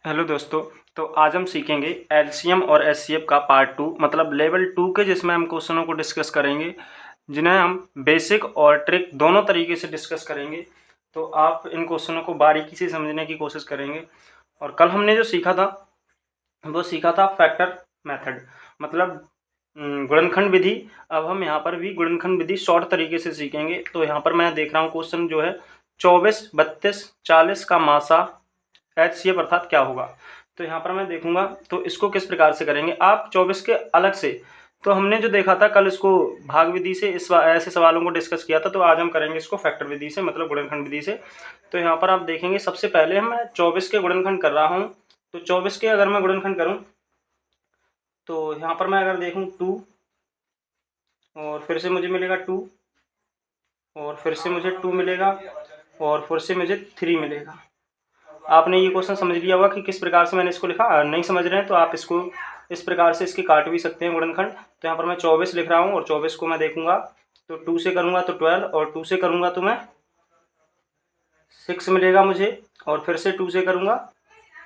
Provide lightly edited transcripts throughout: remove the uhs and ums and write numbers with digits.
Hello दोस्तों। तो आज हम सीखेंगे एलसीएम और एचसीएफ का पार्ट 2 मतलब लेवल 2 के, जिसमें हम क्वेश्चनों को डिस्कस करेंगे, जिन्हें हम बेसिक और ट्रिक दोनों तरीके से डिस्कस करेंगे। तो आप इन क्वेश्चनों को बारीकी से समझने की कोशिश करेंगे। और कल हमने जो सीखा था वो सीखा था फैक्टर मेथड मतलब गुणनखंड विधि। अब हम यहाँ पर भी गुणनखंड विधि शॉर्ट तरीके से सीखेंगे। तो यहाँ पर मैं देख रहा हूँ क्वेश्चन जो है 24, 32, 40 का मासा एचसीएफ अर्थात क्या होगा। तो यहाँ पर मैं देखूंगा तो इसको किस प्रकार से करेंगे आप 24 के अलग से। तो हमने जो देखा था कल इसको भाग विधि से ऐसे सवालों को डिस्कस किया था। तो आज हम करेंगे इसको फैक्टर विधि से मतलब गुणनखंड विधि से। तो यहाँ पर आप देखेंगे सबसे पहले मैं 24 के गुणनखंड कर रहा हूँ। तो 24 के अगर मैं गुणनखंड करूँ तो यहाँ पर मैं अगर देखूँ 2 और फिर से मुझे मिलेगा 2 और फिर से मुझे 2 मिलेगा और फिर से मुझे 3 मिलेगा। आपने ये क्वेश्चन समझ लिया होगा कि किस प्रकार से मैंने इसको लिखा। नहीं समझ रहे हैं तो आप इसको इस प्रकार से इसके काट भी सकते हैं गुणनखंड। तो यहाँ पर मैं 24 लिख रहा हूँ और 24 को मैं देखूंगा तो 2 से करूँगा तो 12 और 2 से करूँगा तो मैं 6 मिलेगा मुझे और फिर से 2 से करूँगा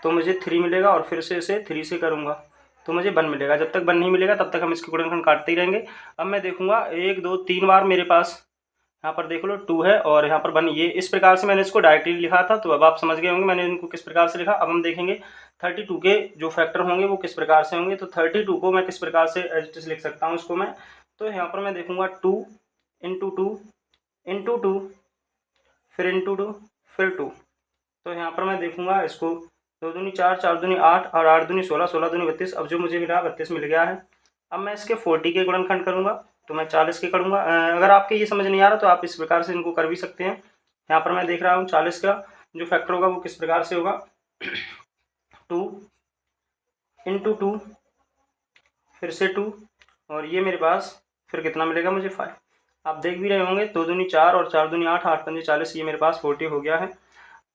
तो मुझे 3 मिलेगा और फिर से इसे 3 से करूँगा तो मुझे 1 मिलेगा। जब तक 1 नहीं मिलेगा तब तक हम इसके गुणनखंड काटते ही रहेंगे। अब मैं देखूंगा 1 2 3 बार मेरे पास यहाँ पर देख लो 2 है और यहाँ पर 1। ये इस प्रकार से मैंने इसको डायरेक्टली लिखा था। तो अब आप समझ गए होंगे मैंने इनको किस प्रकार से लिखा। अब हम देखेंगे 32 के जो फैक्टर होंगे वो किस प्रकार से होंगे। तो 32 को मैं किस प्रकार से एज इट इज लिख सकता हूँ इसको मैं। तो यहाँ पर मैं देखूंगा 2 इंटू 2 इंटू 2 फिर इंटू 2 फिर 2। तो यहाँ पर मैं देखूंगा इसको 2 दूनी 4 4 दूनी 8 और 8 दूनी 16 16 दूनी 32। अब जो मुझे मिला 32 मिल गया है। अब मैं इसके 40 के गुणनखंड करूँगा तो मैं 40 के करूँगा। अगर आपके ये समझ नहीं आ रहा तो आप इस प्रकार से इनको कर भी सकते हैं। यहाँ पर मैं देख रहा हूँ 40 का जो फैक्टर होगा वो किस प्रकार से होगा 2 इंटू 2 फिर से 2 और ये मेरे पास फिर कितना मिलेगा मुझे 5। आप देख भी रहे होंगे 2 दूनी 4 और 4 दूनी 8 8 पंजे 40। ये मेरे पास 40 हो गया है।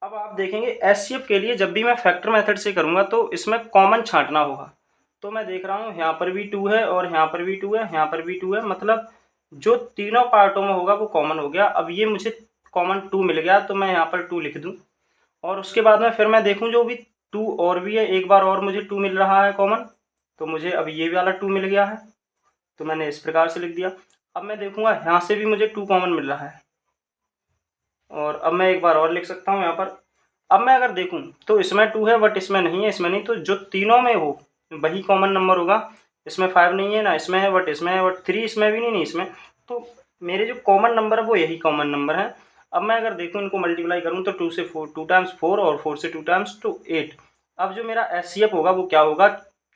अब आप देखेंगे एचसीएफ के लिए जब भी मैं फैक्टर मेथड से करूँगा तो इसमें कॉमन छांटना होगा। तो मैं देख रहा हूँ यहाँ पर भी 2 है और यहाँ पर भी 2 है, यहाँ पर भी 2 है, मतलब जो तीनों पार्टों में होगा वो कॉमन हो गया। अब ये मुझे कॉमन 2 मिल गया तो मैं यहाँ पर 2 लिख दूँ और उसके बाद में फिर मैं देखूँ जो भी 2 और भी है, एक बार और मुझे 2 मिल रहा है कॉमन। तो मुझे अब ये वाला 2 मिल गया है तो मैंने इस प्रकार से लिख दिया। अब मैं देखूँगा यहाँ से भी मुझे 2 कॉमन मिल रहा है और अब मैं एक बार और लिख सकता हूँ यहाँ पर। अब मैं अगर देखूं तो इसमें 2 है बट इसमें नहीं है, इसमें नहीं। तो जो तीनों में हो वही कॉमन नंबर होगा। इसमें 5 नहीं है ना, इसमें है बट इसमें है, बट 3 इसमें भी नहीं इसमें। तो मेरे जो कॉमन नंबर है वो यही कॉमन नंबर है। अब मैं अगर देखूं इनको मल्टीप्लाई करूं तो 2 से 4 2 टाइम्स 4 और 4 से 2 टाइम्स तो 8। अब जो मेरा एचसीएफ होगा वो क्या होगा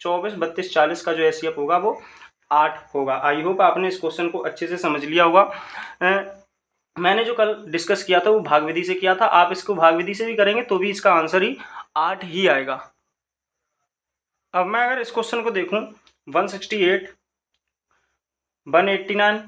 24 32 40 का जो एचसीएफ होगा वो 8 होगा। आई होप आपने इस क्वेश्चन को अच्छे से समझ लिया होगा। मैंने जो कल डिस्कस किया था वो भाग विधि से किया था। आप इसको भाग विधि से भी करेंगे तो भी इसका आंसर ही 8 ही आएगा। अब मैं अगर इस क्वेश्चन को देखूं 168 189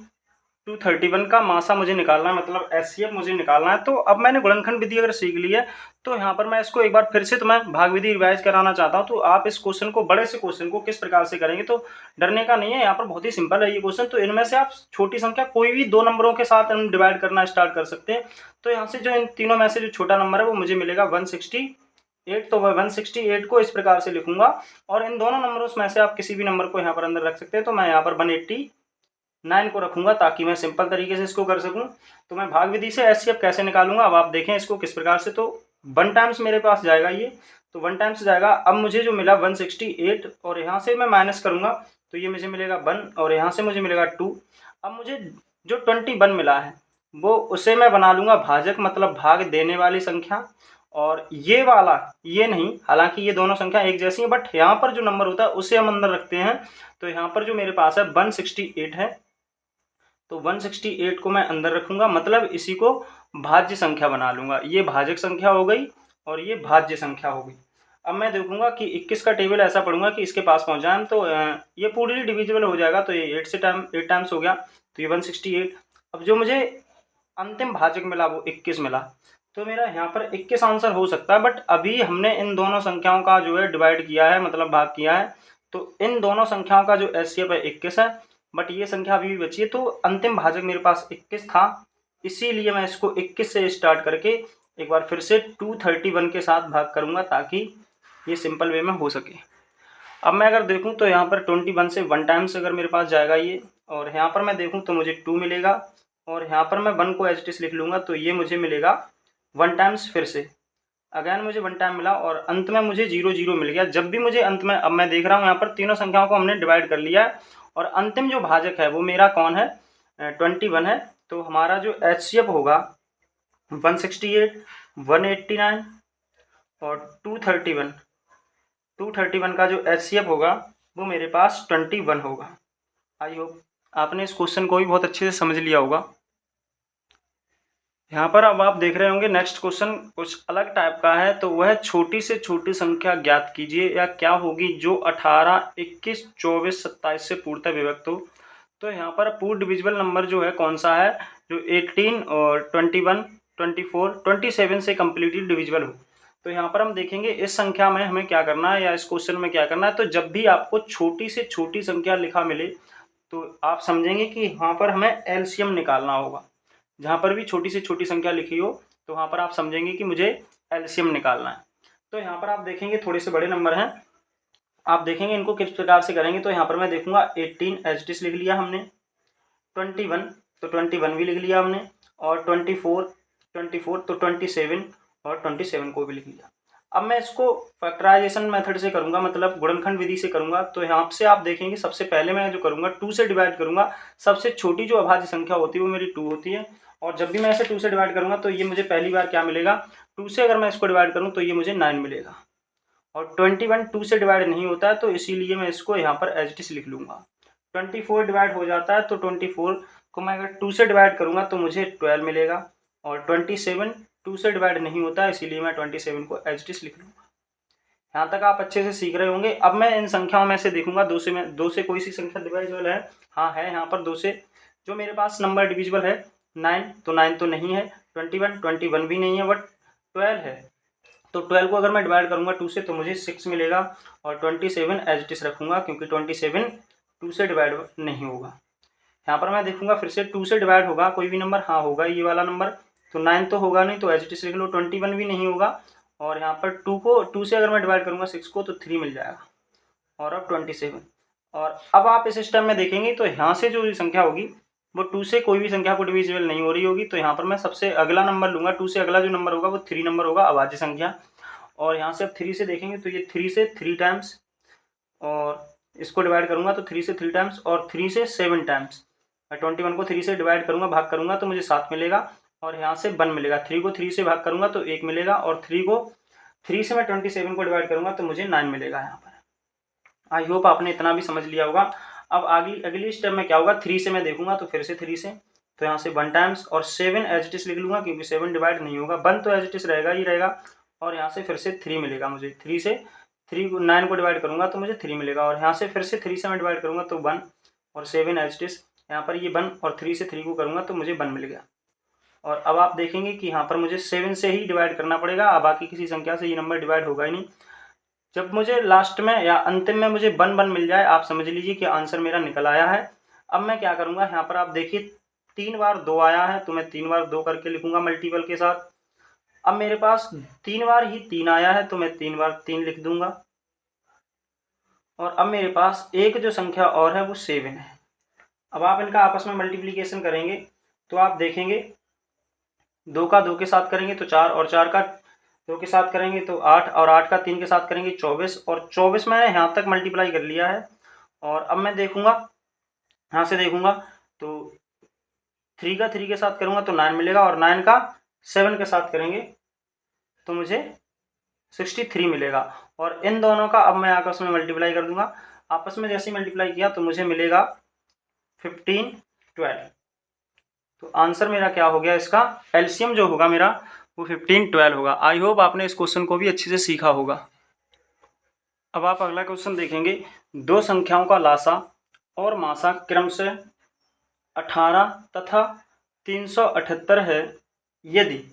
231 का मासा मुझे निकालना है मतलब एचसीएफ मुझे निकालना है। तो अब मैंने गुणनखंड विधि अगर सीख ली है तो यहाँ पर मैं इसको एक बार फिर से तो मैं भाग विधि रिवाइज कराना चाहता हूँ। तो आप इस क्वेश्चन को बड़े से क्वेश्चन को किस प्रकार से करेंगे तो डरने का नहीं है। यहाँ पर बहुत ही सिंपल है ये क्वेश्चन। तो इनमें से आप छोटी संख्या कोई भी 2 नंबरों के साथ हम डिवाइड करना स्टार्ट कर सकते हैं। तो यहाँ से जो इन तीनों में से जो छोटा नंबर है वो मुझे मिलेगा 168। तो मैं 168 को इस प्रकार से लिखूंगा और इन दोनों नंबरों में से आप किसी भी नंबर को यहाँ पर अंदर रख सकते हैं। तो मैं यहाँ पर 189 को रखूंगा ताकि मैं सिंपल तरीके से इसको कर सकूं। तो मैं भाग विधि से एचसीएफ कैसे निकालूंगा अब आप देखें इसको किस प्रकार से। तो 1 टाइम्स मेरे पास जाएगा ये, तो 1 टाइम्स जाएगा। अब मुझे जो मिला 168 और यहाँ से मैं माइनस करूंगा तो ये मुझे मिलेगा 1 और यहाँ से मुझे मिलेगा 2। अब मुझे जो 21 मिला है वो उसे मैं बना लूंगा भाजक मतलब भाग देने वाली संख्या। और ये वाला ये नहीं, हालांकि ये दोनों संख्या एक जैसी है बट यहाँ पर जो नंबर होता है उसे हम अंदर रखते हैं। तो यहाँ पर जो मेरे पास है 168 है तो 168 को मैं अंदर रखूंगा मतलब इसी को भाज्य संख्या बना लूंगा। ये भाजक संख्या हो गई और ये भाज्य संख्या हो गई। अब मैं देखूंगा कि 21 का टेबल ऐसा पढ़ूंगा कि इसके पास पहुंच जाए तो ये पूरी डिविजिबल हो जाएगा। तो ये 8 टाइम्स हो गया तो ये 168। अब जो मुझे अंतिम भाजक मिला वो 21 मिला। तो मेरा यहाँ पर 21 आंसर हो सकता है बट अभी हमने इन दोनों संख्याओं का जो है डिवाइड किया है मतलब भाग किया है। तो इन दोनों संख्याओं का जो एचसीएफ है 21 है बट ये संख्या अभी भी बची है। तो अंतिम भाजक मेरे पास 21 था इसीलिए मैं इसको 21 से स्टार्ट करके एक बार फिर से 231 के साथ भाग करूंगा ताकि ये सिंपल वे में हो सके। अब मैं अगर देखूँ तो यहाँ पर 21 से 1 टाइम्स अगर मेरे पास जाएगा ये, और यहाँ पर मैं देखूँ तो मुझे 2 मिलेगा, और यहाँ पर मैं 1 को एज इट इज लिख लूँगा तो ये मुझे मिलेगा 1 टाइम्स फिर से। अगैन मुझे 1 टाइम मिला और अंत में मुझे 0 0 मिल गया। जब भी मुझे अंत में, अब मैं देख रहा हूँ यहाँ पर तीनों संख्याओं को हमने डिवाइड कर लिया है और अंतिम जो भाजक है वो मेरा कौन है, 21 है। तो हमारा जो HCF होगा 168, 189 और 231 का जो HCF होगा वो मेरे पास 21 होगा। आई होप आपने इस क्वेश्चन को भी बहुत अच्छे से समझ लिया होगा। यहाँ पर अब आप देख रहे होंगे नेक्स्ट क्वेश्चन कुछ अलग टाइप का है, तो वह छोटी से छोटी संख्या ज्ञात कीजिए या क्या होगी जो 18, 21, 24, 27 से पूर्णतः विभक्त हो। तो यहाँ पर पूर्ण डिविजिबल नंबर जो है कौन सा है, जो 18 और 21, 24, 27 से कम्प्लीटली डिविजिबल हो। तो यहाँ पर हम देखेंगे इस संख्या में हमें क्या करना है या इस क्वेश्चन में क्या करना है। तो जब भी आपको छोटी से छोटी संख्या लिखा मिले तो आप समझेंगे कि यहाँ पर हमें एलसीएम निकालना होगा। जहाँ पर भी छोटी से छोटी संख्या लिखी हो तो वहाँ पर आप समझेंगे कि मुझे एलसीएम निकालना है। तो यहाँ पर आप देखेंगे थोड़े से बड़े नंबर हैं, आप देखेंगे इनको किस प्रकार से करेंगे। तो यहाँ पर मैं देखूंगा 18 एज इट इज लिख लिया हमने, 21 तो 21 भी लिख लिया हमने, और 24 तो 27 और 27 को भी लिख लिया। अब मैं इसको फैक्टराइजेशन मेथड से करूंगा, मतलब गुणनखंड विधि से करूंगा। तो यहाँ से आप देखेंगे सबसे पहले मैं जो करूंगा 2 से डिवाइड करूंगा। सबसे छोटी जो अभाज्य संख्या होती है वो मेरी 2 होती है, और जब भी मैं इसे 2 से डिवाइड करूंगा तो ये मुझे पहली बार क्या मिलेगा, 2 से अगर मैं इसको डिवाइड करूँ तो ये मुझे 9 मिलेगा। और 21 2 से डिवाइड नहीं होता है तो इसीलिए मैं इसको यहाँ पर एज इट इज लिख लूँगा। 24 डिवाइड हो जाता है तो 24 को मैं अगर 2 से डिवाइड करूँगा तो मुझे 12 मिलेगा, और 27 2 से डिवाइड नहीं होता है इसीलिए मैं 27 को एज इट इज लिख लूँगा। यहाँ तक आप अच्छे से सीख रहे होंगे। अब मैं इन संख्याओं में से देखूंगा 2 से कोई सी संख्या डिविजिबल है। हाँ है, यहाँ पर 2 से जो मेरे पास नंबर डिविजिबल है 9 तो नहीं है, 21 भी नहीं है, बट 12 है। तो 12 को अगर मैं डिवाइड करूंगा 2 से तो मुझे 6 मिलेगा, और 27 एज इट इज रखूंगा क्योंकि 27 2 से डिवाइड नहीं होगा। यहाँ पर मैं देखूंगा फिर से 2 से डिवाइड होगा कोई भी नंबर, हाँ होगा ये वाला नंबर, तो 9 तो होगा नहीं तो एज इट इज लिख लो। 21 भी नहीं होगा, और यहाँ पर 2 से अगर मैं डिवाइड करूंगा 6 को तो 3 मिल जाएगा, और अब 27। और अब आप इस सिस्टम में देखेंगे तो यहाँ से जो संख्या होगी वो 2 से कोई भी संख्या को डिविजिबल नहीं हो रही होगी। तो यहाँ पर मैं सबसे अगला नंबर लूँगा, 2 से अगला जो नंबर होगा वो 3 नंबर होगा, अभाज्य संख्या। और यहाँ से अब 3 से देखेंगे तो ये 3 से 3 टाइम्स, और इसको डिवाइड करूँगा तो 3 से 3 टाइम्स, और 3 से 7 टाइम्स। मैं 21 को 3 से डिवाइड करूँगा, भाग करूँगा तो मुझे 7 मिलेगा, और यहाँ से 1 मिलेगा। 3 को 3 से भाग करूँगा तो 1 मिलेगा, और 3 से मैं 27 को डिवाइड करूँगा तो मुझे 9 मिलेगा यहाँ पर। आई होप आपने इतना भी समझ लिया होगा। अब अगली स्टेप में क्या होगा, 3 से मैं देखूंगा तो फिर से 3 से, तो यहाँ से 1 टाइम्स, और 7 एज इट इज लिख लूँगा क्योंकि 7 डिवाइड नहीं होगा, 1 तो एज इट इज रहेगा ही रहेगा, और यहाँ से फिर से 3 मिलेगा मुझे। 3 से 9 को डिवाइड करूँगा तो मुझे 3 मिलेगा, और यहाँ से फिर से 3 से मैं डिवाइड करूँगा तो 1, और 7 एज इट इज, यहाँ पर ये 1, और 3 से 3 को करूँगा तो मुझे 1 मिल गया। और अब आप देखेंगे कि यहाँ पर मुझे 7 से ही डिवाइड करना पड़ेगा, अब बाकी किसी संख्या से ये नंबर डिवाइड होगा ही नहीं। जब मुझे लास्ट में या अंतिम में मुझे 1 मिल जाए, आप समझ लीजिए कि आंसर मेरा निकल आया है। अब मैं क्या करूँगा, यहाँ पर आप देखिए 3 बार 2 आया है तो मैं 3 बार 2 करके लिखूँगा मल्टीपल के साथ। अब मेरे पास 3 बार ही 3 आया है तो मैं 3 बार 3 लिख दूँगा। और अब मेरे पास एक जो संख्या और है वो 7 है। अब आप इनका आपस में मल्टीप्लिकेशन करेंगे तो आप देखेंगे 2 का 2 के साथ करेंगे तो 4, और 4 का 2 के साथ करेंगे तो 8, और 8 का 3 के साथ करेंगे 24, और 24 मैंने यहाँ तक मल्टीप्लाई कर लिया है। और अब मैं देखूँगा, यहाँ से देखूँगा तो 3 का 3 के साथ करूँगा तो 9 मिलेगा, और 9 का 7 के साथ करेंगे तो मुझे 63 मिलेगा। और इन दोनों का अब मैं आपस में मल्टीप्लाई कर दूंगा। आपस में जैसे मल्टीप्लाई किया तो मुझे मिलेगा 15, 12। तो आंसर मेरा क्या हो गया, इसका एलसीएम जो होगा मेरा वो 15, 12 होगा। आई होप आपने इस क्वेश्चन को भी अच्छे से सीखा होगा। अब आप अगला क्वेश्चन देखेंगे, 2 संख्याओं का लासा और मासा क्रम से 18 तथा 378 है, यदि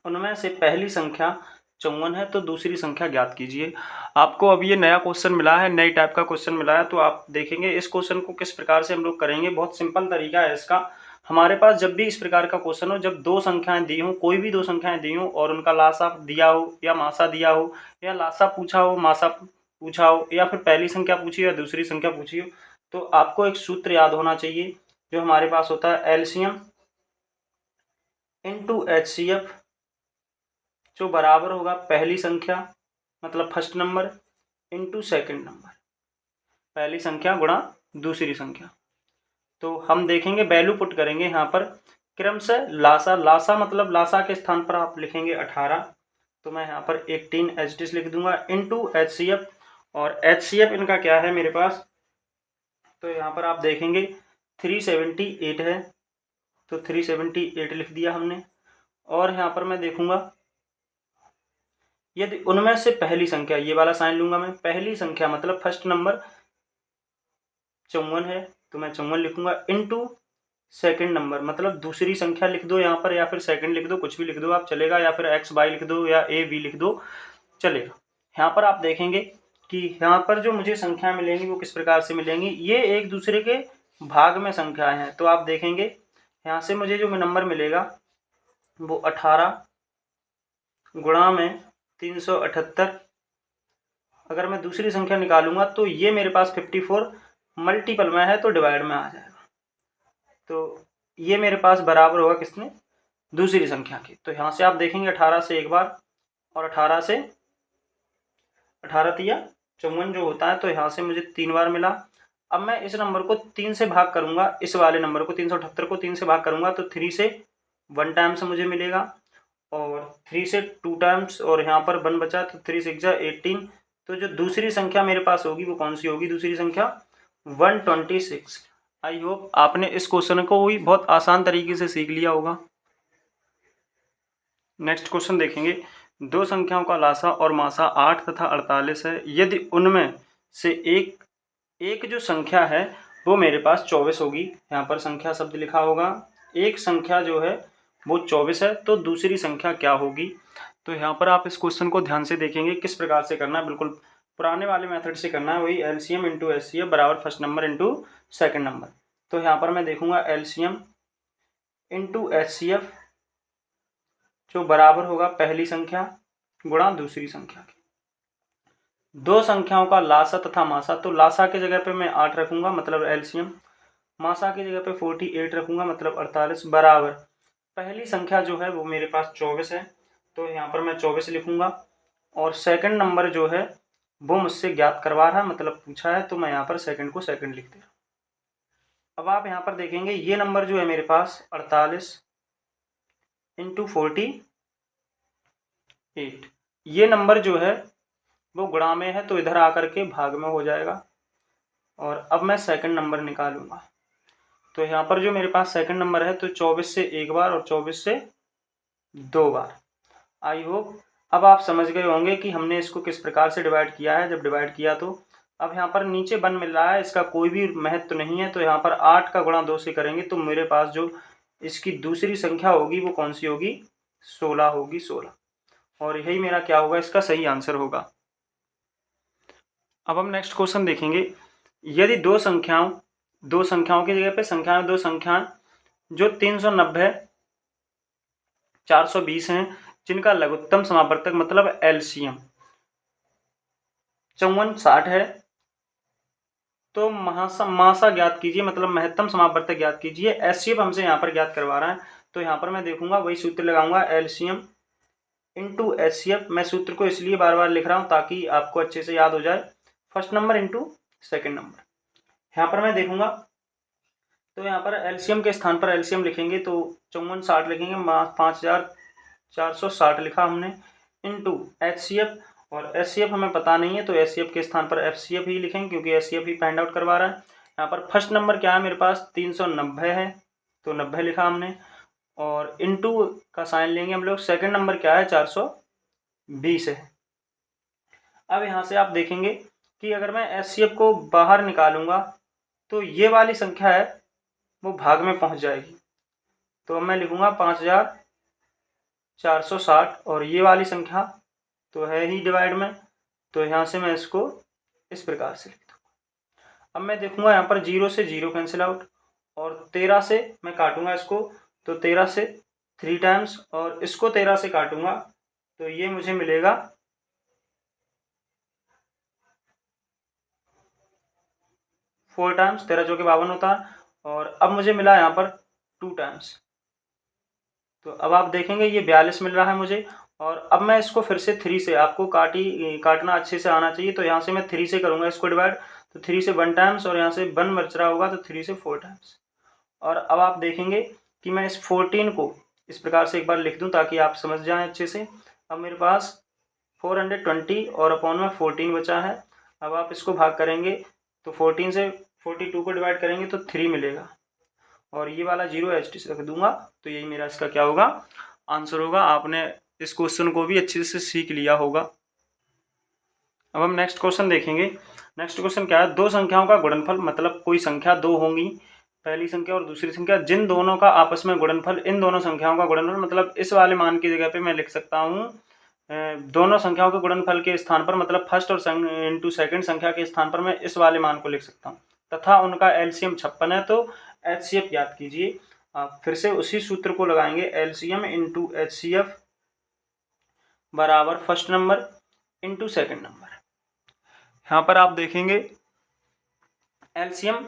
उनमें से पहली संख्या 54 है तो दूसरी संख्या ज्ञात कीजिए। आपको अब ये नया क्वेश्चन मिला है, नई टाइप का क्वेश्चन मिला है, तो आप देखेंगे इस क्वेश्चन को किस प्रकार से हम लोग करेंगे। बहुत सिंपल तरीका है इसका। हमारे पास जब भी इस प्रकार का क्वेश्चन हो, जब दो संख्याएं दी हो, कोई भी दो संख्याएं दी हो और उनका लासा दिया हो या मासा दिया हो या लासा पूछा हो, मासा पूछा हो, या फिर पहली संख्या पूछी हो या दूसरी संख्या पूछी हो, तो आपको एक सूत्र याद होना चाहिए जो हमारे पास होता है एलसीएम इंटू एचसीएफ, जो बराबर होगा पहली संख्या मतलब first number into second number, पहली संख्या गुणा दूसरी संख्या। तो हम देखेंगे, वैल्यू पुट करेंगे यहाँ पर क्रमशः लासा, लासा मतलब लासा के स्थान पर आप लिखेंगे 18, तो मैं यहाँ पर 18 एच लिख दूंगा इंटू एचसीएफ, और एचसीएफ इनका क्या है मेरे पास, तो यहाँ पर आप देखेंगे 378 है, तो 378 लिख दिया हमने। और यहाँ पर मैं देखूंगा यदि उनमें से पहली संख्या, ये वाला साइन लूंगा मैं, पहली संख्या मतलब फर्स्ट नंबर 54 है, तो मैं 54 लिखूंगा इंटू सेकंड नंबर मतलब दूसरी संख्या लिख दो यहाँ पर, या फिर सेकंड लिख दो, कुछ भी लिख दो आप चलेगा, या फिर एक्स वाई लिख दो या ए बी लिख दो चलेगा। यहाँ पर आप देखेंगे कि यहाँ पर जो मुझे संख्या मिलेंगी वो किस प्रकार से मिलेंगी, ये एक दूसरे के भाग में संख्याएं हैं। तो आप देखेंगे यहाँ से मुझे जो नंबर मिलेगा वो 18 गुणा में 378, अगर मैं दूसरी संख्या निकालूंगा तो ये मेरे पास 54 मल्टीपल में है तो डिवाइड में आ जाएगा, तो ये मेरे पास बराबर होगा किसने, दूसरी संख्या की। तो यहाँ से आप देखेंगे 18 से एक बार और 18 से 18 तिया 54 जो होता है, तो यहाँ से मुझे 3 बार मिला। अब मैं इस नंबर को 3 से भाग करूंगा, इस वाले नंबर को 378 को 3 से भाग करूंगा तो 3 से 1 टाइम्स मुझे मिलेगा और 3 से 2 टाइम्स, और यहाँ पर 1 बचा तो 3 6 18। तो जो दूसरी संख्या मेरे पास होगी वो कौन सी होगी, दूसरी संख्या 126। आई होप आपने इस क्वेश्चन को भी बहुत आसान तरीके से सीख लिया होगा। नेक्स्ट क्वेश्चन देखेंगे, दो संख्याओं का लासा और मासा 8 तथा 48 है, यदि उनमें से एक जो संख्या है वो मेरे पास 24 होगी, यहाँ पर संख्या शब्द लिखा होगा, एक संख्या जो है वो 24 है, तो दूसरी संख्या क्या होगी। तो यहाँ पर आप इस क्वेश्चन को ध्यान से देखेंगे किस प्रकार से करना है, बिल्कुल पुराने वाले मेथड से करना है, वही एलसीएम इंटू एचसीएफ बराबर first number into second number. तो यहाँ पर मैं देखूंगा एलसीएम इंटू एचसीएफ जो बराबर होगा पहली संख्या गुणा दूसरी संख्या की। दो संख्याओं का लासा तथा मासा, तो लासा की जगह पे मैं 8 रखूंगा मतलब एलसीएम, मासा की जगह पे 48 रखूंगा मतलब 48 बराबर पहली संख्या जो है वो मेरे पास 24 है, तो यहाँ पर मैं 24 लिखूंगा, और सेकंड नंबर जो है वो मुझसे ज्ञात करवा रहा है मतलब पूछा है, तो मैं यहाँ पर सेकंड को सेकंड लिख दे रहा हूँ। अब आप यहाँ पर देखेंगे ये नंबर जो है मेरे पास 48 इंटू 48, ये नंबर जो है वो गुणा में है तो इधर आकर के भाग में हो जाएगा। और अब मैं सेकंड नंबर निकालूंगा, तो यहाँ पर जो मेरे पास सेकंड नंबर है तो 24 से एक बार और 24 से 2 बार। आई होप अब आप समझ गए होंगे कि हमने इसको किस प्रकार से डिवाइड किया है। जब डिवाइड किया तो अब यहाँ पर नीचे 1 मिल रहा है, इसका कोई भी महत्व नहीं है, तो यहाँ पर 8 का गुणा 2 से करेंगे तो मेरे पास जो इसकी दूसरी संख्या होगी वो कौन सी होगी, 16 होगी, 16, और यही मेरा क्या होगा, इसका सही आंसर होगा। अब हम नेक्स्ट क्वेश्चन देखेंगे, यदि दो संख्याओं की जगह पे संख्याएं दो संख्याएं जो 390 420 हैं, जिनका लघुत्तम समावर्तक मतलब एलसीएम 5460 है, तो मासा ज्ञात कीजिए मतलब महत्तम समावर्तक ज्ञात कीजिए। एचसीएफ हमसे यहाँ पर ज्ञात करवा रहा है, तो यहाँ पर मैं देखूंगा वही सूत्र लगाऊंगा एलसीएम इंटू एचसीएफ। मैं सूत्र को इसलिए बार बार लिख रहा हूँ ताकि आपको अच्छे से याद हो जाए, first number into second number. यहाँ पर मैं देखूंगा तो यहाँ पर एलसीएम के स्थान पर एलसीएम लिखेंगे तो 5460 लिखेंगे, 5460 लिखा हमने, इंटू एचसीएफ, और एचसीएफ हमें पता नहीं है तो एचसीएफ के स्थान पर एफसीएफ ही लिखेंगे क्योंकि एचसीएफ ही फाइंड आउट करवा रहा है। यहाँ पर फर्स्ट नंबर क्या है मेरे पास 390 है तो 90 लिखा हमने, और इंटू का साइन लेंगे हम लोग। सेकंड नंबर क्या है 420 है। अब यहाँ से आप देखेंगे कि अगर मैं एचसीएफ को बाहर निकालूंगा तो ये वाली संख्या है वो भाग में पहुंच जाएगी, तो मैं लिखूंगा 5460, और ये वाली संख्या तो है ही डिवाइड में, तो यहाँ से मैं इसको इस प्रकार से लिख दूंगा। अब मैं देखूंगा यहाँ पर 0 से 0 कैंसिल आउट, और 13 से मैं काटूंगा इसको, तो 13 से 3 टाइम्स, और इसको 13 से काटूंगा तो ये मुझे मिलेगा 4 टाइम्स, 13 चौके 52 होता है। और अब मुझे मिला यहाँ पर 2 टाइम्स, तो अब आप देखेंगे ये 42 मिल रहा है मुझे। और अब मैं इसको फिर से 3 से, आपको काटना अच्छे से आना चाहिए, तो यहाँ से मैं 3 से करूँगा इसको डिवाइड, तो 3 से 1 टाइम्स, और यहाँ से 1 बच रहा होगा तो 3 से 4 टाइम्स। और अब आप देखेंगे कि मैं इस 14 को इस प्रकार से एक बार लिख दूं ताकि आप समझ जाएं अच्छे से। अब मेरे पास 420 और अपॉन में 14 बचा है। अब आप इसको भाग करेंगे तो 14 से 42 को डिवाइड करेंगे तो 3 मिलेगा, और ये वाला 0 एच टी से रख दूंगा, तो यही मेरा इसका क्या होगा, आंसर होगा। आपने इस क्वेश्चन को भी अच्छे से सीख लिया होगा। अब हम नेक्स्ट क्वेश्चन देखेंगे। नेक्स्ट क्वेश्चन क्या है, दो संख्याओं का गुणनफल, मतलब कोई संख्या दो होंगी, पहली संख्या और दूसरी संख्या, जिन दोनों का आपस में गुणनफल, इन दोनों संख्याओं का गुणनफल, मतलब इस वाले मान की जगह पे मैं लिख सकता हूँ दोनों संख्याओं के गुणनफल के स्थान पर, मतलब फर्स्ट और इंटू सेकंड संख्या के स्थान पर मैं इस वाले मान को लिख सकता हूँ, तथा उनका एलसीएम 56 है, तो एचसीएफ याद कीजिए। आप फिर से उसी सूत्र को लगाएंगे, एलसीएम इंटू एचसीएफ बराबर first number into second number. यहाँ पर आप देखेंगे एलसीएम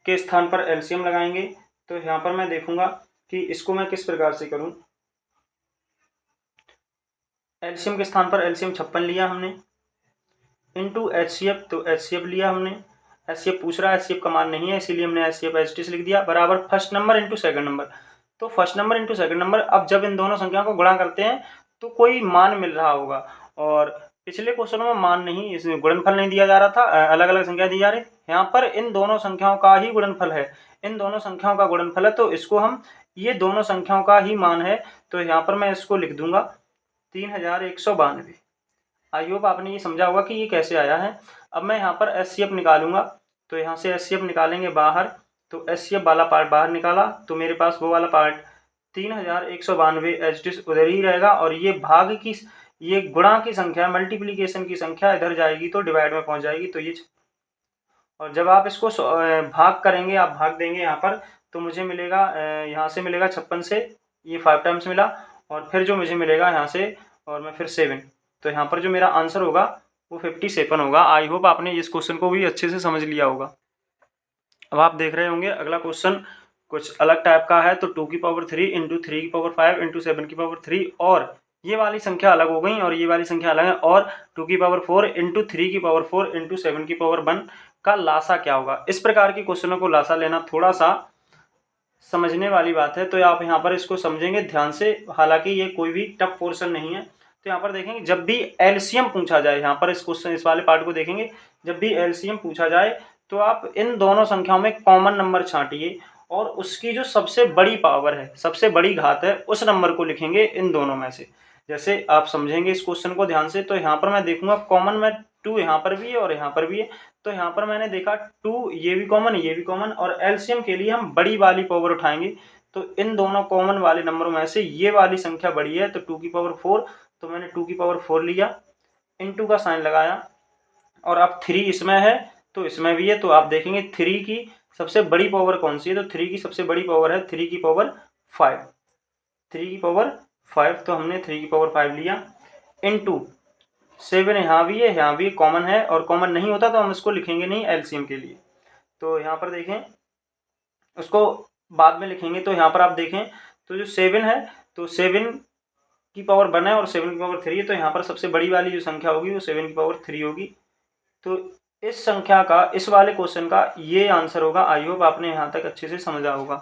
के स्थान पर एलसीएम लगाएंगे, तो यहाँ पर मैं देखूंगा कि इसको मैं किस प्रकार से करूं। एलसीएम के स्थान पर एलसीएम 56 लिया हमने, इंटू एचसीएफ, तो एचसीएफ लिया हमने, एचसीएफ पूछ रहा है, एचसीएफ का मान नहीं है इसीलिए हमने एचसीएफ एचटी से लिख दिया, बराबर first number into second number. तो first number into second number, अब जब इन दोनों संख्याओं को गुणा करते हैं तो कोई मान मिल रहा होगा, और पिछले क्वेश्चन में मान नहीं, इसमें गुणनफल नहीं दिया जा रहा था, अलग अलग संख्या दी जा रही। यहाँ पर इन दोनों संख्याओं का ही गुणनफल है, इन दोनों संख्याओं का गुणनफल है, तो इसको हम, ये दोनों संख्याओं का ही मान है, तो यहाँ पर मैं इसको लिख दूंगा 3192। आई होप आपने ये समझा होगा कि ये कैसे आया है। अब मैं यहाँ पर एचसीएफ निकालूंगा, तो यहाँ से एचसीएफ निकालेंगे बाहर, तो एचसीएफ वाला पार्ट बाहर निकाला, तो मेरे पास वो वाला पार्ट 3192 एचडी उधर ही रहेगा, और ये भाग की, ये गुणा की संख्या, मल्टीप्लीकेशन की संख्या इधर जाएगी तो डिवाइड में पहुंच जाएगी, तो ये, और जब आप इसको भाग करेंगे, आप भाग देंगे यहाँ पर, तो मुझे मिलेगा यहाँ से मिलेगा 56 से, ये 5 टाइम्स मिला, और फिर जो मुझे मिलेगा यहाँ से, और मैं फिर 7, तो यहाँ पर जो मेरा आंसर होगा वो 57 होगा। आई होप आपने इस क्वेश्चन को भी अच्छे से समझ लिया होगा। अब आप देख रहे होंगे अगला क्वेश्चन कुछ अलग टाइप का है, तो 2 की पावर 3 इंटू 3 की पावर 5 इंटू 7 की पावर 3, और ये वाली संख्या अलग हो गई और ये वाली संख्या अलग है, और 2 की पावर 4 इंटू 3 की पावर 4 इंटू 7 की पावर 1 का लासा क्या होगा। इस प्रकार की क्वेश्चनों को लासा लेना थोड़ा सा समझने वाली बात है, तो आप यहाँ पर इसको समझेंगे ध्यान से, हालांकि ये कोई भी टफ पोर्शन नहीं है। तो यहाँ पर देखेंगे जब भी एलसीएम पूछा जाए, यहाँ पर इस क्वेश्चन, इस वाले पार्ट को देखेंगे, जब भी एलसीएम पूछा जाए तो आप इन दोनों संख्याओं में कॉमन नंबर छांटिए, और उसकी जो सबसे बड़ी पावर है, सबसे बड़ी घात है, उस नंबर को लिखेंगे इन दोनों में से। जैसे आप समझेंगे इस क्वेश्चन को ध्यान से, तो यहाँ पर मैं देखूंगा कॉमन में 2 यहाँ पर भी है और यहाँ पर भी है, तो यहाँ पर मैंने देखा 2, ये भी कॉमन, ये भी कॉमन, और एलसीएम के लिए हम बड़ी वाली पावर उठाएंगे, तो इन दोनों कॉमन वाले नंबरों में से ये वाली संख्या बड़ी है, तो 2 की पावर 4, तो मैंने 2 की पावर 4 लिया, इनटू का साइन लगाया, और अब 3 इसमें है तो इसमें भी है, तो आप देखेंगे 3 की सबसे बड़ी पावर कौन सी है, तो 3 की सबसे बड़ी पावर है 3 की पावर 5, 3 की पावर 5, तो हमने 3 की पावर 5 लिया, इनटू 7 यहाँ भी है, यहाँ भी कॉमन है, और कॉमन नहीं होता तो हम इसको लिखेंगे नहीं एलसीएम के लिए, तो यहाँ पर देखें उसको बाद में लिखेंगे। तो यहाँ पर आप देखें तो जो 7 है, तो 7 की पावर 1 है और 7 की पावर 3 है, तो यहाँ पर सबसे बड़ी वाली जो संख्या होगी वो 7 की पावर 3 होगी। तो इस संख्या का, इस वाले क्वेश्चन का ये आंसर होगा। आई होप आपने यहाँ तक अच्छे से समझा होगा।